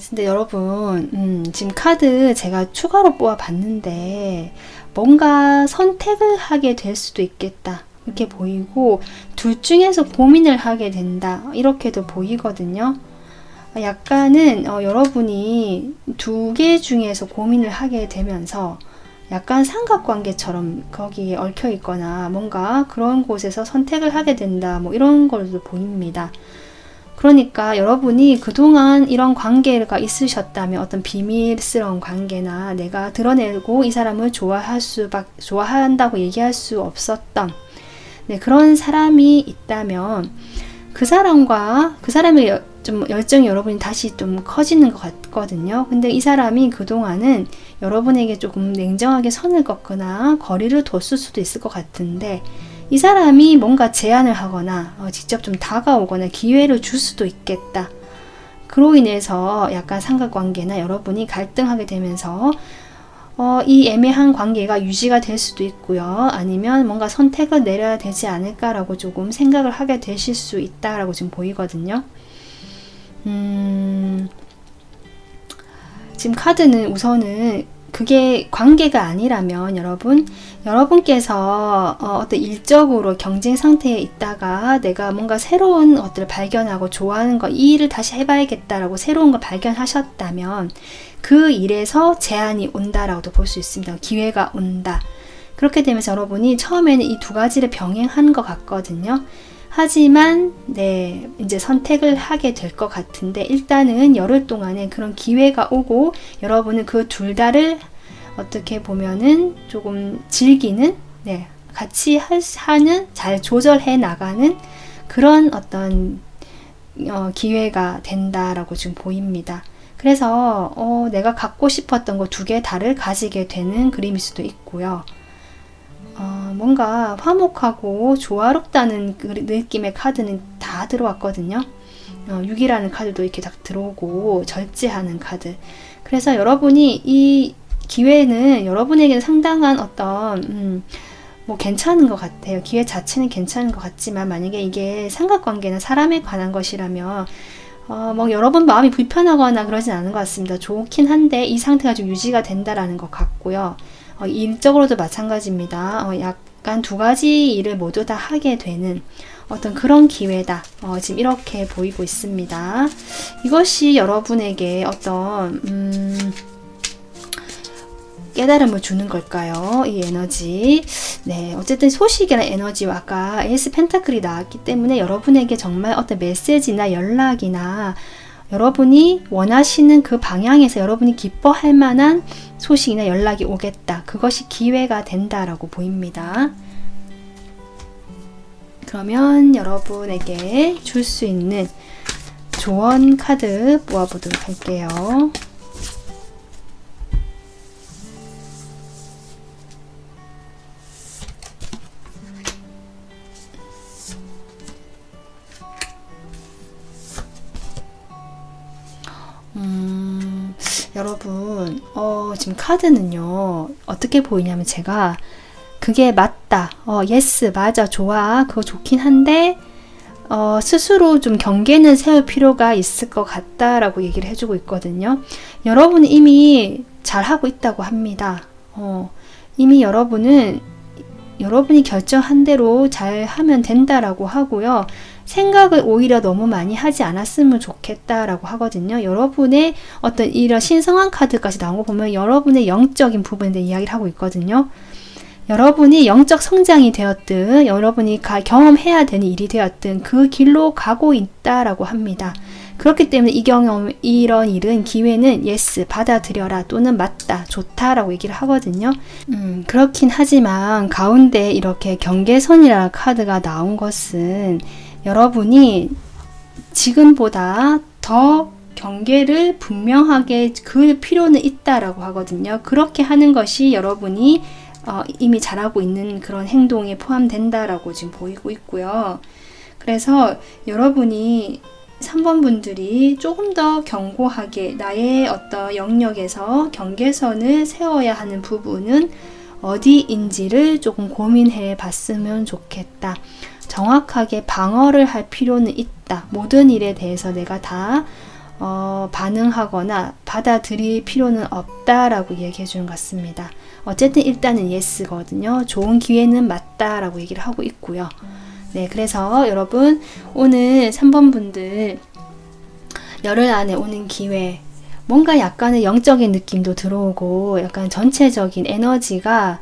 근데 여러분, 지금 카드 제가 추가로 뽑아봤는데 뭔가 선택을 하게 될 수도 있겠다. 이렇게 보이고 둘 중에서 고민을 하게 된다. 이렇게도 보이거든요. 약간은 여러분이 2개 중에서 고민을 하게 되면서 약간 삼각관계처럼 거기에 얽혀 있거나 뭔가 그런 곳에서 선택을 하게 된다. 뭐 이런 걸도 보입니다. 그러니까 여러분이 그동안 이런 관계가 있으셨다면 어떤 비밀스러운 관계나 내가 드러내고 이 사람을 좋아한다고 얘기할 수 없었던 그런 사람이 있다면 그 사람의 좀 열정이 여러분이 다시 좀 커지는 것 같거든요. 근데 이 사람이 그동안은 여러분에게 조금 냉정하게 선을 긋거나 거리를 뒀을 수도 있을 것 같은데 이 사람이 뭔가 제안을 하거나 직접 좀 다가오거나 기회를 줄 수도 있겠다. 그로 인해서 약간 삼각관계나 여러분이 갈등하게 되면서 이 애매한 관계가 유지가 될 수도 있고요. 아니면 뭔가 선택을 내려야 되지 않을까라고 조금 생각을 하게 되실 수 있다라고 지금 보이거든요. 지금 카드는 우선은 그게 관계가 아니라면 여러분께서 어떤 일적으로 경쟁 상태에 있다가 내가 뭔가 새로운 것들을 발견하고 좋아하는 거, 이 일을 다시 해봐야겠다라고 새로운 걸 발견하셨다면 그 일에서 제안이 온다라고도 볼 수 있습니다. 기회가 온다. 그렇게 되면서 여러분이 처음에는 이 2가지를 병행한 것 같거든요. 하지만 이제 선택을 하게 될 것 같은데 일단은 열흘 동안에 그런 기회가 오고 여러분은 그 둘 다를 어떻게 보면은 조금 즐기는 같이 하는 잘 조절해 나가는 그런 어떤 기회가 된다라고 지금 보입니다. 그래서 내가 갖고 싶었던 거 2개 다를 가지게 되는 그림일 수도 있고요. 뭔가 화목하고 조화롭다는 그 느낌의 카드는 다 들어왔거든요. 6이라는 카드도 이렇게 딱 들어오고 절제하는 카드. 그래서 여러분이 이 기회는 여러분에게는 상당한 어떤 뭐 괜찮은 것 같아요. 기회 자체는 괜찮은 것 같지만 만약에 이게 삼각관계나 사람에 관한 것이라면 뭐 여러분 마음이 불편하거나 그러진 않은 것 같습니다. 좋긴 한데 이 상태가 좀 유지가 된다라는 것 같고요. 일적으로도 마찬가지입니다. 약간 2가지 일을 모두 다 하게 되는 어떤 그런 기회다. 지금 이렇게 보이고 있습니다. 이것이 여러분에게 어떤 깨달음을 주는 걸까요? 이 에너지. 어쨌든 소식이나 에너지와 아까 에이스 펜타클이 나왔기 때문에 여러분에게 정말 어떤 메시지나 연락이나 여러분이 원하시는 그 방향에서 여러분이 기뻐할 만한 소식이나 연락이 오겠다. 그것이 기회가 된다라고 보입니다. 그러면 여러분에게 줄 수 있는 조언 카드 모아보도록 할게요. 여러분, 지금 카드는요, 어떻게 보이냐면 제가 그게 맞다, 예스, 맞아, 좋아, 그거 좋긴 한데, 스스로 좀 경계는 세울 필요가 있을 것 같다라고 얘기를 해주고 있거든요. 여러분은 이미 잘하고 있다고 합니다. 이미 여러분이 결정한 대로 잘 하면 된다라고 하고요. 생각을 오히려 너무 많이 하지 않았으면 좋겠다라고 하거든요. 여러분의 어떤 이런 신성한 카드까지 나온 거 보면 여러분의 영적인 부분에 대해 이야기를 하고 있거든요. 여러분이 영적 성장이 되었든 여러분이 경험해야 되는 일이 되었든 그 길로 가고 있다라고 합니다. 그렇기 때문에 이런 일은 기회는 예스 받아들여라 또는 맞다 좋다라고 얘기를 하거든요. 그렇긴 하지만 가운데 이렇게 경계선이라는 카드가 나온 것은 여러분이 지금보다 더 경계를 분명하게 그을 필요는 있다라고 하거든요. 그렇게 하는 것이 여러분이 이미 잘하고 있는 그런 행동에 포함된다라고 지금 보이고 있고요. 그래서 여러분이 3번 분들이 조금 더 견고하게 나의 어떤 영역에서 경계선을 세워야 하는 부분은 어디인지를 조금 고민해 봤으면 좋겠다. 정확하게 방어를 할 필요는 있다. 모든 일에 대해서 내가 다 반응하거나 받아들일 필요는 없다라고 얘기해 주는 것 같습니다. 어쨌든 일단은 예스거든요. 좋은 기회는 맞다라고 얘기를 하고 있고요. 네, 그래서 여러분 오늘 3번 분들 열흘 안에 오는 기회, 뭔가 약간의 영적인 느낌도 들어오고 약간 전체적인 에너지가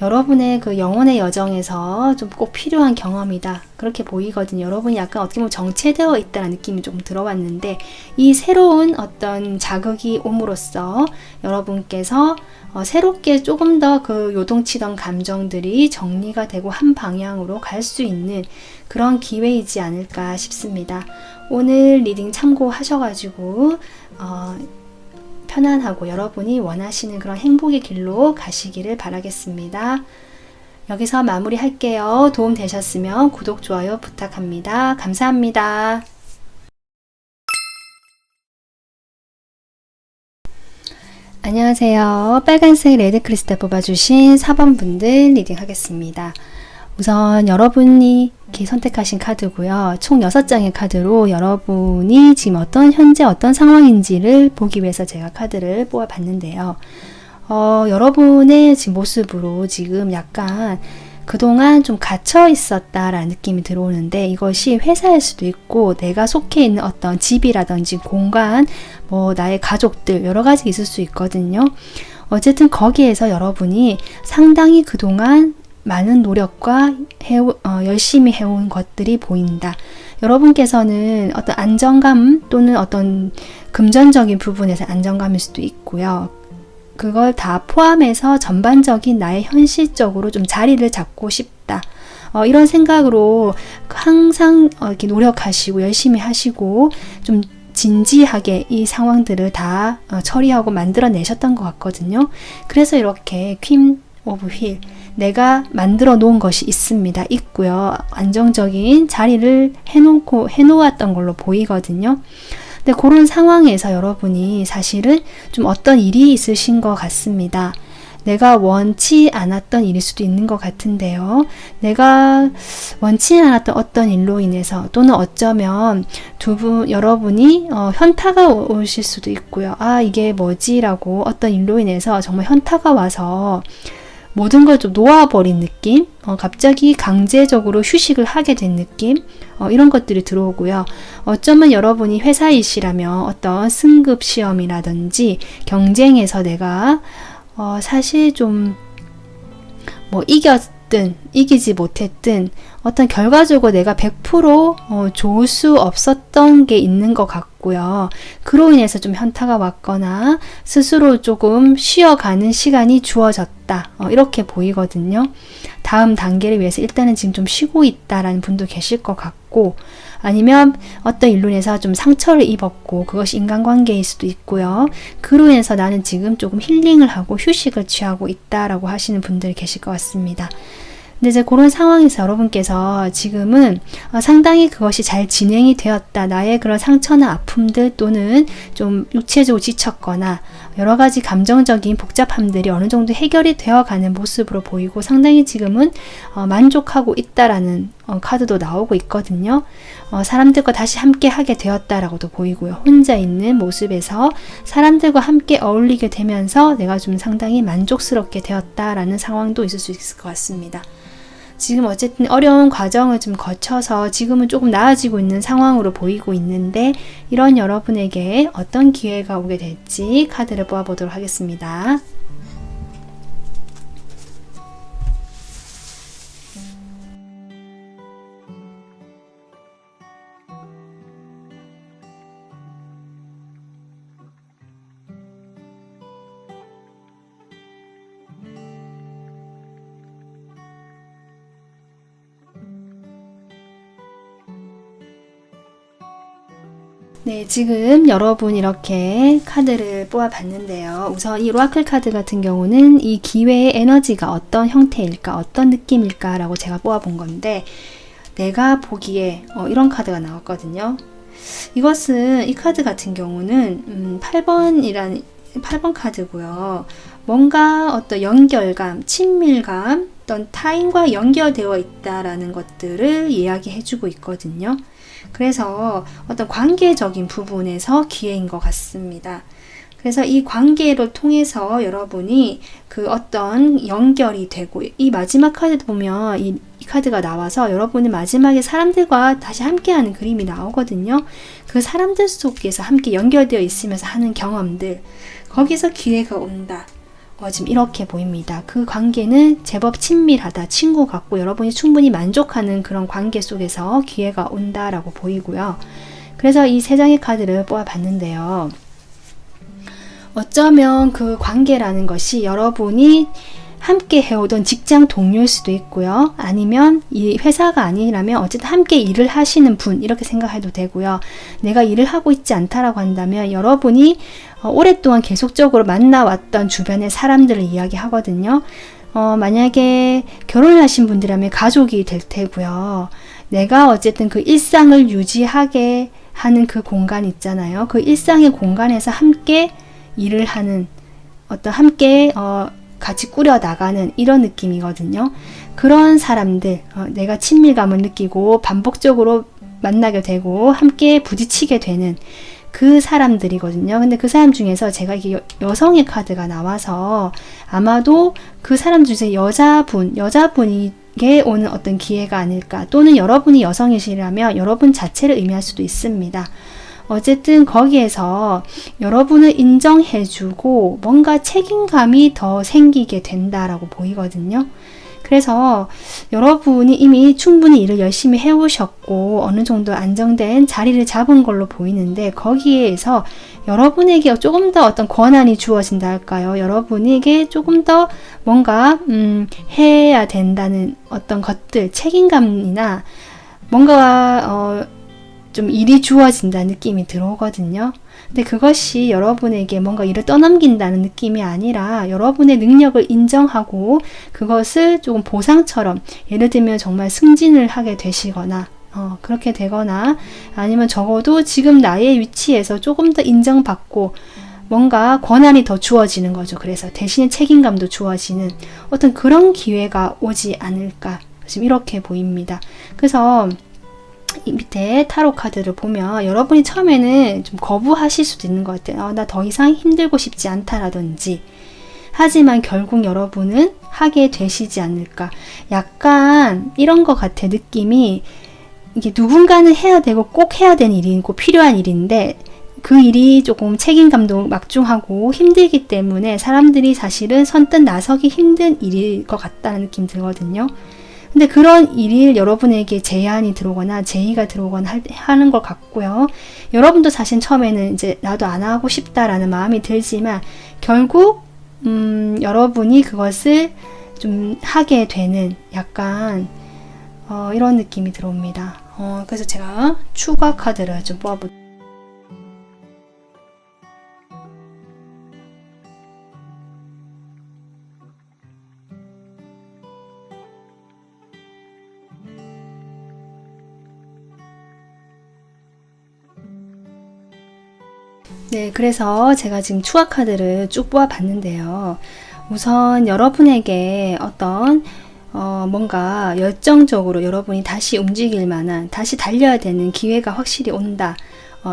여러분의 그 영혼의 여정에서 좀 꼭 필요한 경험이다. 그렇게 보이거든요. 여러분이 약간 어떻게 보면 정체되어 있다는 느낌이 좀 들어왔는데 이 새로운 어떤 자극이 옴으로써 여러분께서 새롭게 조금 더 그 요동치던 감정들이 정리가 되고 한 방향으로 갈 수 있는 그런 기회이지 않을까 싶습니다. 오늘 리딩 참고하셔가지고 편안하고 여러분이 원하시는 그런 행복의 길로 가시기를 바라겠습니다. 여기서 마무리할게요. 도움 되셨으면 구독, 좋아요 부탁합니다. 감사합니다. 안녕하세요. 빨간색 레드 크리스탈 뽑아주신 4번 분들 리딩 하겠습니다. 우선 여러분이 선택하신 카드고요. 총 6장의 카드로 여러분이 지금 현재 어떤 상황인지를 보기 위해서 제가 카드를 뽑아봤는데요. 여러분의 지금 모습으로 지금 약간 그동안 좀 갇혀 있었다라는 느낌이 들어오는데 이것이 회사일 수도 있고 내가 속해 있는 어떤 집이라든지 공간, 나의 가족들 여러 가지 있을 수 있거든요. 어쨌든 거기에서 여러분이 상당히 그동안 많은 노력과 열심히 해온 것들이 보인다. 여러분께서는 어떤 안정감 또는 어떤 금전적인 부분에서 안정감일 수도 있고요. 그걸 다 포함해서 전반적인 나의 현실적으로 좀 자리를 잡고 싶다. 이런 생각으로 항상 이렇게 노력하시고 열심히 하시고 좀 진지하게 이 상황들을 다 처리하고 만들어내셨던 것 같거든요. 그래서 이렇게 퀸 오브 휠 내가 만들어 놓은 것이 있고요. 안정적인 자리를 해놓았던 걸로 보이거든요. 근데 그런 상황에서 여러분이 사실은 좀 어떤 일이 있으신 것 같습니다. 내가 원치 않았던 일일 수도 있는 것 같은데요. 내가 원치 않았던 어떤 일로 인해서 또는 어쩌면 여러분이 현타가 오실 수도 있고요. 이게 뭐지라고 어떤 일로 인해서 정말 현타가 와서 모든 걸 좀 놓아버린 느낌, 갑자기 강제적으로 휴식을 하게 된 느낌, 이런 것들이 들어오고요. 어쩌면 여러분이 회사이시라면 어떤 승급 시험이라든지 경쟁에서 내가 사실 좀 이겼든 이기지 못했든 어떤 결과적으로 내가 100% 좋을 수 없었던 게 있는 것 같고요. 그로 인해서 좀 현타가 왔거나 스스로 조금 쉬어가는 시간이 주어졌다. 이렇게 보이거든요. 다음 단계를 위해서 일단은 지금 좀 쉬고 있다라는 분도 계실 것 같고 아니면 어떤 일로 인해서 좀 상처를 입었고 그것이 인간관계일 수도 있고요. 그로 인해서 나는 지금 조금 힐링을 하고 휴식을 취하고 있다라고 하시는 분들이 계실 것 같습니다. 근데 이제 그런 상황에서 여러분께서 지금은 상당히 그것이 잘 진행이 되었다. 나의 그런 상처나 아픔들 또는 좀 육체적으로 지쳤거나 여러 가지 감정적인 복잡함들이 어느 정도 해결이 되어가는 모습으로 보이고 상당히 지금은 만족하고 있다라는 카드도 나오고 있거든요. 사람들과 다시 함께 하게 되었다라고도 보이고요. 혼자 있는 모습에서 사람들과 함께 어울리게 되면서 내가 좀 상당히 만족스럽게 되었다라는 상황도 있을 수 있을 것 같습니다. 지금 어쨌든 어려운 과정을 좀 거쳐서 지금은 조금 나아지고 있는 상황으로 보이고 있는데 이런 여러분에게 어떤 기회가 오게 될지 카드를 뽑아보도록 하겠습니다. 네, 지금 여러분 이렇게 카드를 뽑아봤는데요. 우선 이 오라클 카드 같은 경우는 이 기회의 에너지가 어떤 형태일까, 어떤 느낌일까 라고 제가 뽑아본 건데, 내가 보기에 이런 카드가 나왔거든요. 이것은 이 카드 같은 경우는 8번 카드고요. 뭔가 어떤 연결감, 친밀감, 어떤 타인과 연결되어 있다라는 것들을 이야기해주고 있거든요. 그래서 어떤 관계적인 부분에서 기회인 것 같습니다. 그래서 이 관계를 통해서 여러분이 그 어떤 연결이 되고, 이 마지막 카드 보면 이 카드가 나와서 여러분이 마지막에 사람들과 다시 함께하는 그림이 나오거든요. 그 사람들 속에서 함께 연결되어 있으면서 하는 경험들, 거기서 기회가 온다. 지금 이렇게 보입니다. 그 관계는 제법 친밀하다, 친구 같고 여러분이 충분히 만족하는 그런 관계 속에서 기회가 온다라고 보이고요. 그래서 이 세 장의 카드를 뽑아봤는데요. 어쩌면 그 관계라는 것이 여러분이 함께 해오던 직장 동료일 수도 있고요. 아니면 이 회사가 아니라면 어쨌든 함께 일을 하시는 분, 이렇게 생각해도 되고요. 내가 일을 하고 있지 않다라고 한다면 여러분이 오랫동안 계속적으로 만나왔던 주변의 사람들을 이야기하거든요. 만약에 결혼을 하신 분들이라면 가족이 될 테고요. 내가 어쨌든 그 일상을 유지하게 하는 그 공간 있잖아요. 그 일상의 공간에서 함께 일을 하는, 어떤 함께 같이 꾸려나가는 이런 느낌이거든요. 그런 사람들, 내가 친밀감을 느끼고 반복적으로 만나게 되고 함께 부딪히게 되는 그 사람들이거든요. 근데 그 사람 중에서 제가 이게 여성의 카드가 나와서 아마도 그 사람 중에서 여자분에게 오는 어떤 기회가 아닐까, 또는 여러분이 여성이시라면 여러분 자체를 의미할 수도 있습니다. 어쨌든 거기에서 여러분을 인정해주고 뭔가 책임감이 더 생기게 된다라고 보이거든요. 그래서 여러분이 이미 충분히 일을 열심히 해오셨고 어느 정도 안정된 자리를 잡은 걸로 보이는데, 거기에서 여러분에게 조금 더 어떤 권한이 주어진다 할까요? 여러분에게 조금 더 뭔가 해야 된다는 어떤 것들, 책임감이나 뭔가 좀 일이 주어진다는 느낌이 들어오거든요. 근데 그것이 여러분에게 뭔가 일을 떠넘긴다는 느낌이 아니라 여러분의 능력을 인정하고 그것을 조금 보상처럼, 예를 들면 정말 승진을 하게 되시거나 그렇게 되거나, 아니면 적어도 지금 나의 위치에서 조금 더 인정받고 뭔가 권한이 더 주어지는 거죠. 그래서 대신에 책임감도 주어지는 어떤 그런 기회가 오지 않을까, 지금 이렇게 보입니다. 그래서 이 밑에 타로 카드를 보면 여러분이 처음에는 좀 거부하실 수도 있는 것 같아요. 나 더 이상 힘들고 싶지 않다라든지. 하지만 결국 여러분은 하게 되시지 않을까. 약간 이런 것 같아. 느낌이 이게 누군가는 해야 되고 꼭 해야 되는 일이 꼭 필요한 일인데, 그 일이 조금 책임감도 막중하고 힘들기 때문에 사람들이 사실은 선뜻 나서기 힘든 일일 것 같다는 느낌 들거든요. 근데 그런 일이 여러분에게 제안이 들어오거나 제의가 들어오거나 하는 것 같고요. 여러분도 사실 처음에는 이제 나도 안 하고 싶다라는 마음이 들지만 결국 여러분이 그것을 좀 하게 되는 약간 이런 느낌이 들어옵니다. 그래서 제가 추가 카드를 좀 뽑아볼게요. 네, 그래서 제가 지금 추가 카드를 쭉 뽑아봤는데요. 우선 여러분에게 어떤 뭔가 열정적으로 여러분이 다시 움직일 만한, 다시 달려야 되는 기회가 확실히 온다.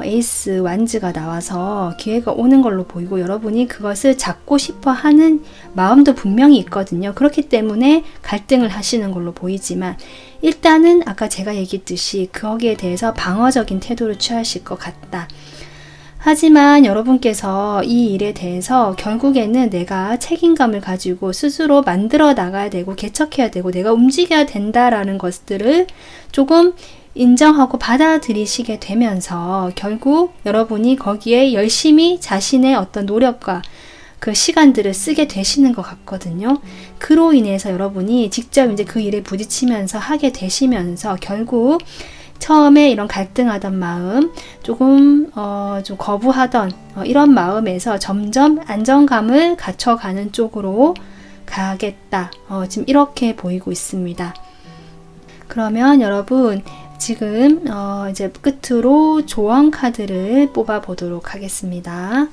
에이스 완즈가 나와서 기회가 오는 걸로 보이고, 여러분이 그것을 잡고 싶어 하는 마음도 분명히 있거든요. 그렇기 때문에 갈등을 하시는 걸로 보이지만, 일단은 아까 제가 얘기했듯이 거기에 대해서 방어적인 태도를 취하실 것 같다. 하지만 여러분께서 이 일에 대해서 결국에는 내가 책임감을 가지고 스스로 만들어 나가야 되고 개척해야 되고 내가 움직여야 된다라는 것들을 조금 인정하고 받아들이시게 되면서 결국 여러분이 거기에 열심히 자신의 어떤 노력과 그 시간들을 쓰게 되시는 것 같거든요. 그로 인해서 여러분이 직접 이제 그 일에 부딪히면서 하게 되시면서 결국 처음에 이런 갈등하던 마음, 조금 좀 거부하던 이런 마음에서 점점 안정감을 갖춰가는 쪽으로 가겠다. 지금 이렇게 보이고 있습니다. 그러면 여러분 지금 이제 끝으로 조언 카드를 뽑아 보도록 하겠습니다.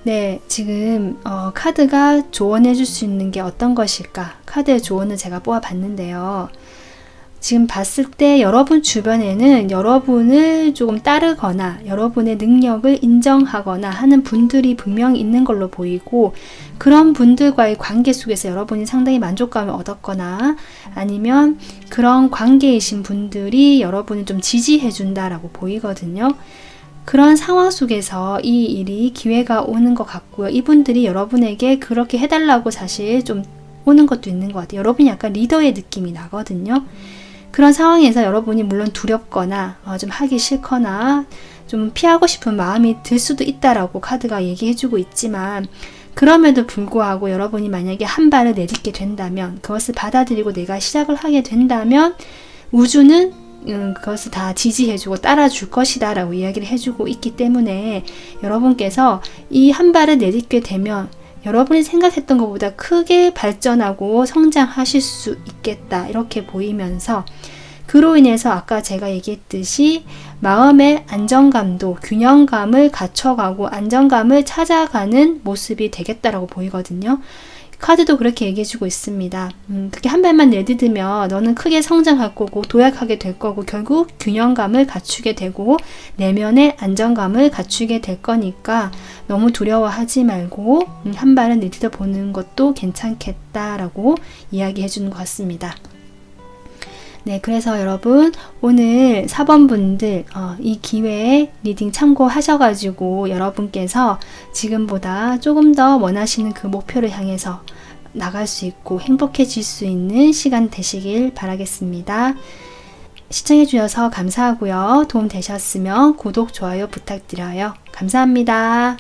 네, 지금 카드가 조언해 줄 수 있는 게 어떤 것일까? 카드의 조언을 제가 뽑아 봤는데요. 지금 봤을 때 여러분 주변에는 여러분을 조금 따르거나 여러분의 능력을 인정하거나 하는 분들이 분명히 있는 걸로 보이고, 그런 분들과의 관계 속에서 여러분이 상당히 만족감을 얻었거나 아니면 그런 관계이신 분들이 여러분을 좀 지지해 준다라고 보이거든요. 그런 상황 속에서 이 일이 기회가 오는 것 같고요. 이분들이 여러분에게 그렇게 해달라고 사실 좀 오는 것도 있는 것 같아요. 여러분이 약간 리더의 느낌이 나거든요. 그런 상황에서 여러분이 물론 두렵거나 좀 하기 싫거나 좀 피하고 싶은 마음이 들 수도 있다라고 카드가 얘기해주고 있지만, 그럼에도 불구하고 여러분이 만약에 한 발을 내딛게 된다면, 그것을 받아들이고 내가 시작을 하게 된다면 우주는 그것을 다 지지해주고 따라줄 것이다 라고 이야기를 해주고 있기 때문에, 여러분께서 이 한 발을 내딛게 되면 여러분이 생각했던 것보다 크게 발전하고 성장하실 수 있겠다 이렇게 보이면서, 그로 인해서 아까 제가 얘기했듯이 마음의 안정감도 균형감을 갖춰가고 안정감을 찾아가는 모습이 되겠다라고 보이거든요. 카드도 그렇게 얘기해주고 있습니다. 그렇게 한 발만 내딛으면 너는 크게 성장할 거고 도약하게 될 거고 결국 균형감을 갖추게 되고 내면의 안정감을 갖추게 될 거니까 너무 두려워하지 말고 한 발은 내딛어 보는 것도 괜찮겠다라고 이야기해주는 것 같습니다. 네, 그래서 여러분 오늘 4번 분들 이 기회에 리딩 참고하셔가지고 여러분께서 지금보다 조금 더 원하시는 그 목표를 향해서 나갈 수 있고 행복해질 수 있는 시간 되시길 바라겠습니다. 시청해 주셔서 감사하고요. 도움 되셨으면 구독, 좋아요 부탁드려요. 감사합니다.